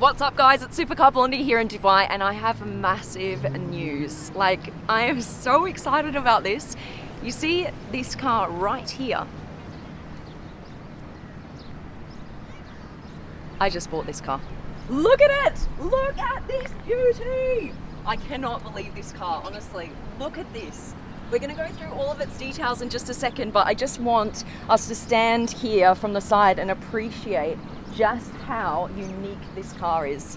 What's up guys, it's Supercar Blondie here in Dubai and I have massive news. Like, I am so excited about this. You see this car right here? I just bought this car. Look at it! Look at this beauty! I cannot believe this car, honestly. Look at this. We're gonna go through all of its details in just a second, but I just want us to stand here from the side and appreciate just how unique this car is.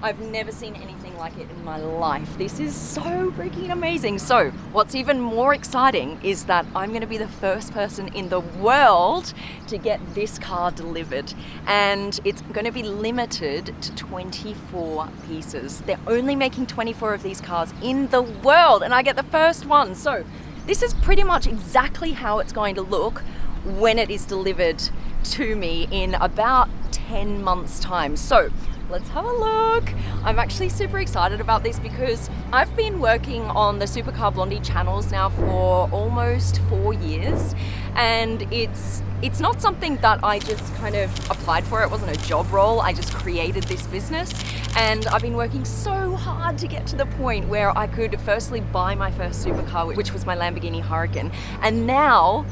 I've never seen anything like it in my life. This is so freaking amazing. So what's even more exciting is that I'm gonna be the first person in the world to get this car delivered. And it's gonna be limited to 24 pieces. They're only making 24 of these cars in the world and I get the first one. So this is pretty much exactly how it's going to look when it is delivered to me in about 10 months time. So let's have a look. I'm actually super excited about this because I've been working on the Supercar Blondie channels now for almost 4 years, and it's not something that I just kind of applied for. It wasn't a job role. I just created this business, and I've been working so hard to get to the point where I could firstly buy my first supercar, which was my Lamborghini Huracan, and now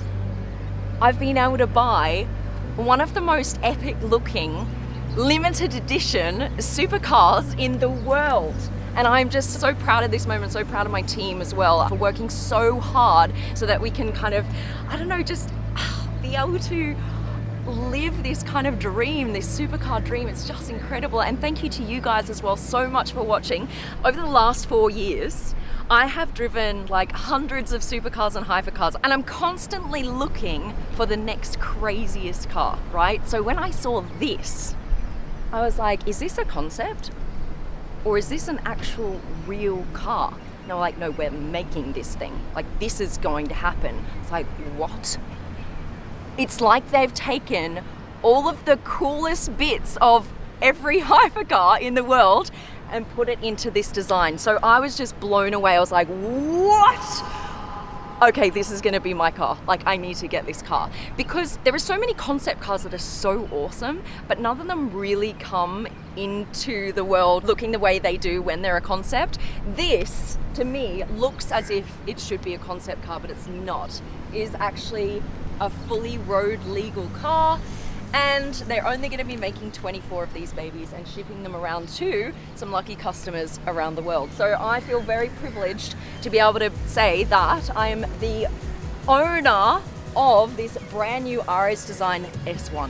I've been able to buy one of the most epic looking limited edition supercars in the world. And I'm just so proud of this moment, so proud of my team as well for working so hard so that we can kind of, I don't know, just be able to live this kind of dream, this supercar dream. It's just incredible. And thank you to you guys as well so much for watching. Over the last 4 years, I have driven like hundreds of supercars and hypercars, and I'm constantly looking for the next craziest car, right? So when I saw this, I was like, is this a concept? Or is this an actual real car? And they're like, no, we're making this thing. Like, this is going to happen. It's like, what? It's like they've taken all of the coolest bits of every hypercar in the world and put it into this design. So I was just blown away. I was like, what? Okay, this is gonna be my car. Like, I need to get this car. Because there are so many concept cars that are so awesome, but none of them really come into the world looking the way they do when they're a concept. This, to me, looks as if it should be a concept car, but it's not. It is actually a fully road legal car, and they're only gonna be making 24 of these babies and shipping them around to some lucky customers around the world. So I feel very privileged to be able to say that I'm the owner of this brand new RS Design S1.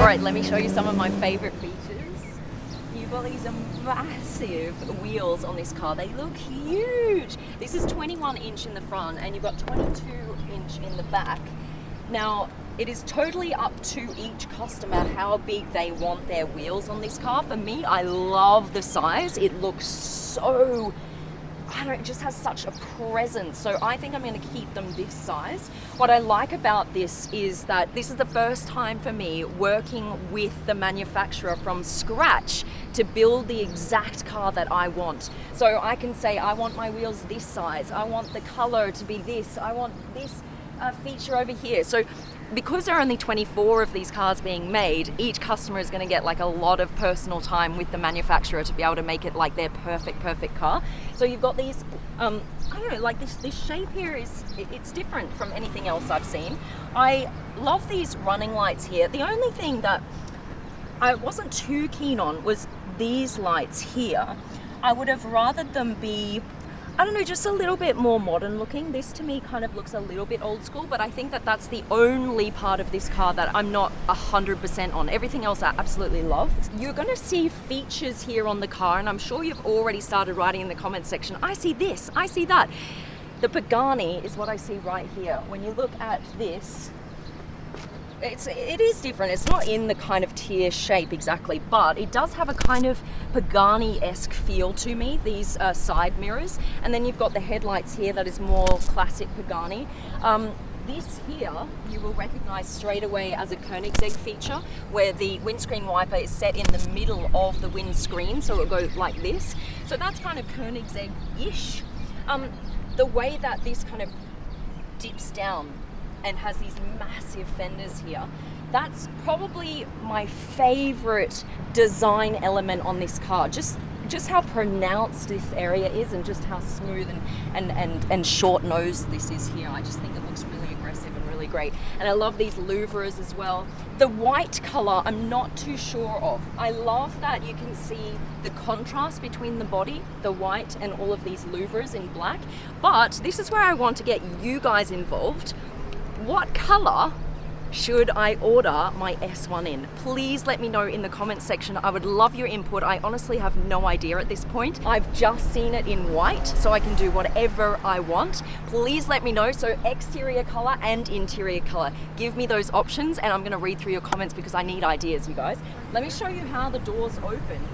All right, let me show you some of my favorite features. You've got these massive wheels on this car. They look huge. This is 21 inch in the front and you've got 22 inch in the back. Now, it is totally up to each customer how big they want their wheels on this car. For me, I love the size. It looks so, I don't know, it just has such a presence. So I think I'm going to keep them this size. What I like about this is that this is the first time for me working with the manufacturer from scratch to build the exact car that I want. So I can say, I want my wheels this size. I want the color to be this. I want this feature over here. So because there are only 24 of these cars being made, each customer is going to get like a lot of personal time with the manufacturer to be able to make it like their perfect car. So you've got these, I don't know, like this shape here it's different from anything else I've seen. I love these running lights here. The only thing that I wasn't too keen on was these lights here. I would have rather them be, I don't know, just a little bit more modern looking. This to me kind of looks a little bit old school, but I think that that's the only part of this car that I'm not 100% on. Everything else I absolutely love. You're gonna see features here on the car, and I'm sure you've already started writing in the comments section, I see this, I see that. The Pagani is what I see right here. When you look at this, it is different. It's not in the kind of tier shape exactly, but it does have a kind of Pagani-esque feel to me, these side mirrors. And then you've got the headlights here that is more classic Pagani. this here, you will recognize straight away as a Koenigsegg feature, where the windscreen wiper is set in the middle of the windscreen, so it'll go like this. So that's kind of Koenigsegg-ish. The way that this kind of dips down and has these massive fenders here, that's probably my favorite design element on this car. Just how pronounced this area is, and just how smooth and short nosed this is here. I just think it looks really aggressive and really great. And I love these louvres as well. The white color I'm not too sure of. I love that you can see the contrast between the body, the white, and all of these louvres in black. But this is where I want to get you guys involved. What color should I order my S1 in? Please let me know in the comments section. I would love your input. I honestly have no idea at this point. I've just seen it in white, so I can do whatever I want. Please let me know. So exterior color and interior color. Give me those options, and I'm gonna read through your comments because I need ideas, you guys. Let me show you how the doors open.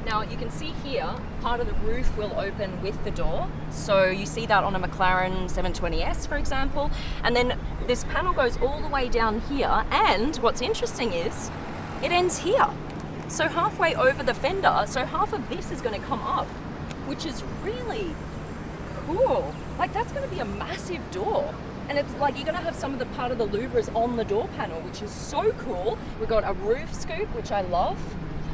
Now you can see here, part of the roof will open with the door. So you see that on a McLaren 720S, for example. And then this panel goes all the way down here. And what's interesting is it ends here. So halfway over the fender, so half of this is gonna come up, which is really cool. Like, that's gonna be a massive door. And it's like you're gonna have some of the part of the louvres on the door panel, which is so cool. We've got a roof scoop, which I love.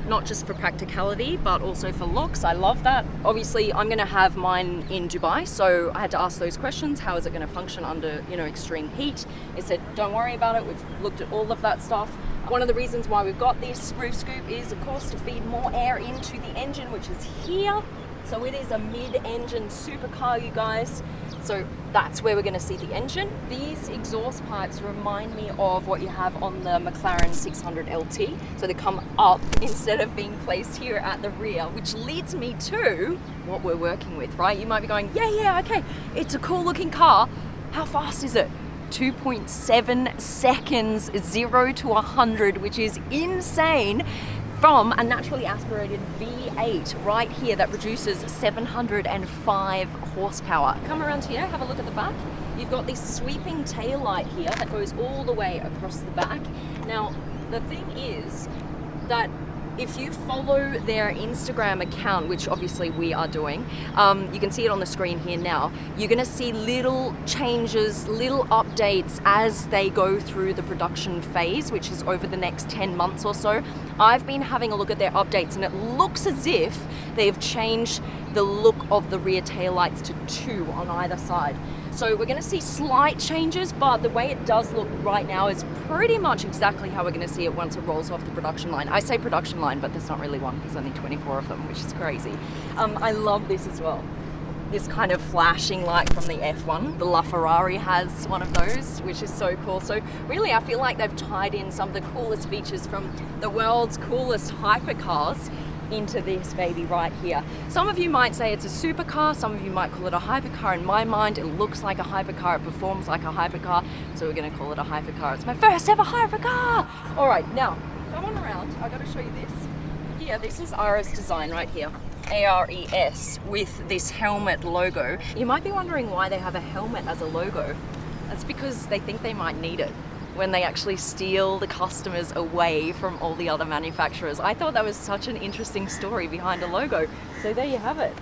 Not just for practicality, but also for looks. I love that. Obviously, I'm gonna have mine in Dubai, so I had to ask those questions. How is it gonna function under, extreme heat? It said, don't worry about it. We've looked at all of that stuff. One of the reasons why we've got this roof scoop is, of course, to feed more air into the engine, which is here. So it is a mid-engine supercar, you guys. So that's where we're going to see the engine. These exhaust pipes remind me of what you have on the McLaren 600 LT. So they come up instead of being placed here at the rear, which leads me to what we're working with, right? You might be going, yeah, okay, it's a cool looking car. How fast is it? 2.7 seconds, 0 to 100, which is insane, from a naturally aspirated V8 right here that produces 705 horsepower. Come around here, have a look at the back. You've got this sweeping tail light here that goes all the way across the back. Now, the thing is that if you follow their Instagram account, which obviously we are doing, you can see it on the screen here now, you're gonna see little changes, little updates as they go through the production phase, which is over the next 10 months or so. I've been having a look at their updates, and it looks as if they've changed the look of the rear taillights to 2 on either side. So we're gonna see slight changes, but the way it does look right now is pretty much exactly how we're gonna see it once it rolls off the production line. I say production line, but there's not really one. There's only 24 of them, which is crazy. I love this as well. This kind of flashing light from the F1. The LaFerrari has one of those, which is so cool. So really, I feel like they've tied in some of the coolest features from the world's coolest hypercars into this baby right here. Some of you might say it's a supercar, some of you might call it a hypercar. In my mind, it looks like a hypercar, it performs like a hypercar, so we're gonna call it a hypercar. It's my first ever hypercar! All right, now, come on around, I gotta show you this. Here, this is Ares design right here. ARES with this helmet logo. You might be wondering why they have a helmet as a logo. That's because they think they might need it when they actually steal the customers away from all the other manufacturers. I thought that was such an interesting story behind a logo. So there you have it.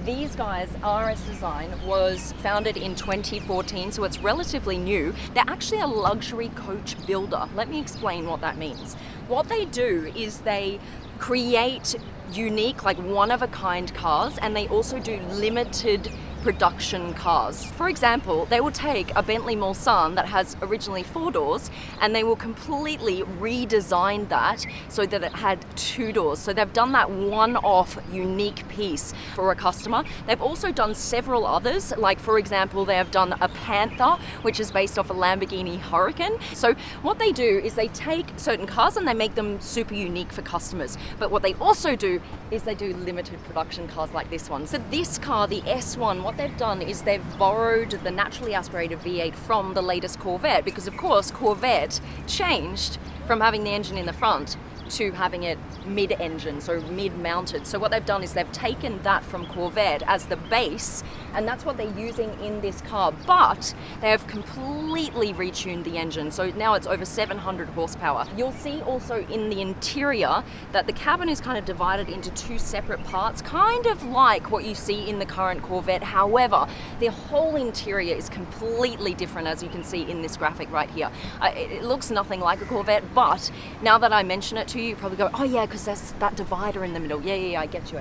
These guys, RS Design, was founded in 2014, so it's relatively new. They're actually a luxury coach builder. Let me explain what that means. What they do is they create unique, like one-of-a-kind cars, and they also do limited production cars. For example, they will take a Bentley Mulsanne that has originally 4 doors, and they will completely redesign that so that it had 2 doors. So they've done that one-off unique piece for a customer. They've also done several others, like for example, they have done a Panther, which is based off a Lamborghini Huracan. So what they do is they take certain cars and they make them super unique for customers. But what they also do is they do limited production cars like this one. So this car, the S1, what they've done is they've borrowed the naturally aspirated V8 from the latest Corvette, because of course Corvette changed from having the engine in the front to having it mid-engine, so mid-mounted. So what they've done is they've taken that from Corvette as the base, and that's what they're using in this car, but they have completely retuned the engine, so now it's over 700 horsepower. You'll see also in the interior that the cabin is kind of divided into two separate parts, kind of like what you see in the current Corvette. However, the whole interior is completely different, as you can see in this graphic right here. It looks nothing like a Corvette, but now that I mention it to you, you probably go, oh yeah, because there's that divider in the middle. Yeah, I get you.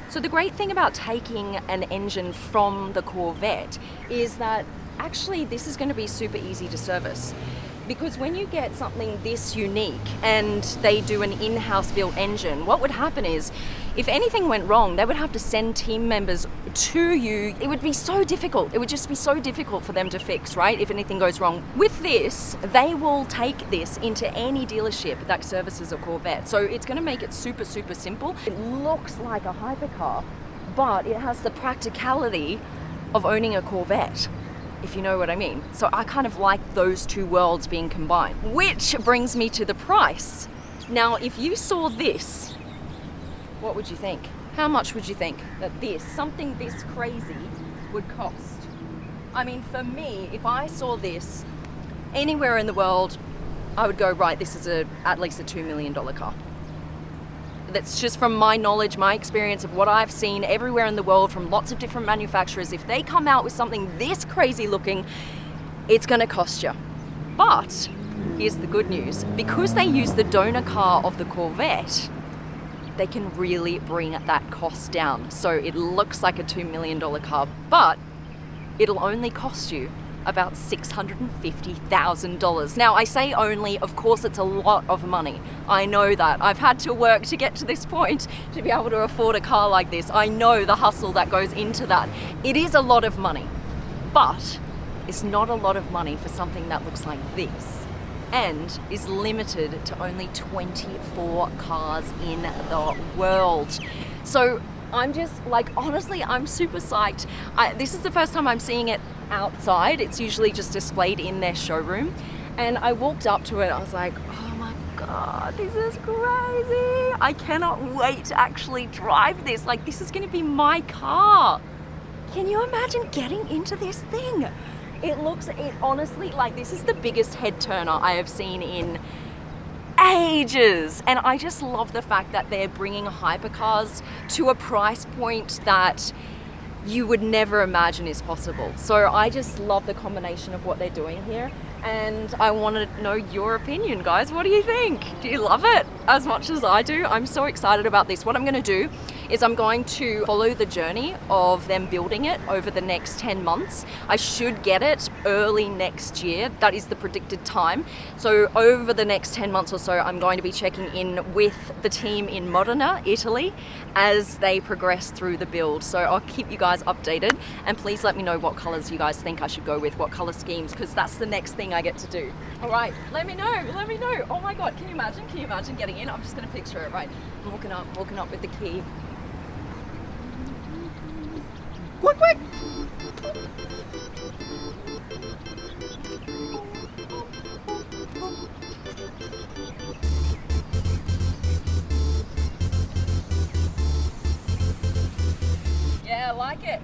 So the great thing about taking an engine from the Corvette is that actually this is going to be super easy to service. Because when you get something this unique and they do an in-house built engine, what would happen is, if anything went wrong, they would have to send team members to you. It would be so difficult. It would just be so difficult for them to fix, right? If anything goes wrong. With this, they will take this into any dealership that services a Corvette. So it's going to make it super, super simple. It looks like a hypercar, but it has the practicality of owning a Corvette, if you know what I mean. So I kind of like those two worlds being combined. Which brings me to the price. Now, if you saw this, what would you think? How much would you think that something this crazy would cost? I mean, for me, if I saw this anywhere in the world, I would go, right, this is at least a $2 million car. That's just from my knowledge, my experience of what I've seen everywhere in the world from lots of different manufacturers. If they come out with something this crazy looking, it's going to cost you. But here's the good news. Because they use the donor car of the Corvette, they can really bring that cost down. So it looks like a $2 million car, but it'll only cost you about $650,000. Now, I say only, of course it's a lot of money. I know that. I've had to work to get to this point to be able to afford a car like this. I know the hustle that goes into that. It is a lot of money, but it's not a lot of money for something that looks like this and is limited to only 24 cars in the world. So I'm just like, honestly, I'm super psyched. This is the first time I'm seeing it outside. It's usually just displayed in their showroom. And I walked up to it, I was like, oh my God, this is crazy. I cannot wait to actually drive this. Like, this is gonna be my car. Can you imagine getting into this thing? It honestly, like, this is the biggest head turner I have seen in ages. And I just love the fact that they're bringing hypercars to a price point that you would never imagine is possible. So I just love the combination of what they're doing here. And I want to know your opinion, guys. What do you think? Do you love it as much as I do? I'm so excited about this. What I'm going to do is I'm going to follow the journey of them building it over the next 10 months. I should get it early next year. That is the predicted time. So over the next 10 months or so, I'm going to be checking in with the team in Modena, Italy, as they progress through the build. So I'll keep you guys updated, and please let me know what colors you guys think I should go with, what color schemes, because that's the next thing I get to do. All right, let me know. Oh my God, can you imagine getting in? I'm just gonna picture it, right? I'm walking up with the key. Quick! Yeah, I like it.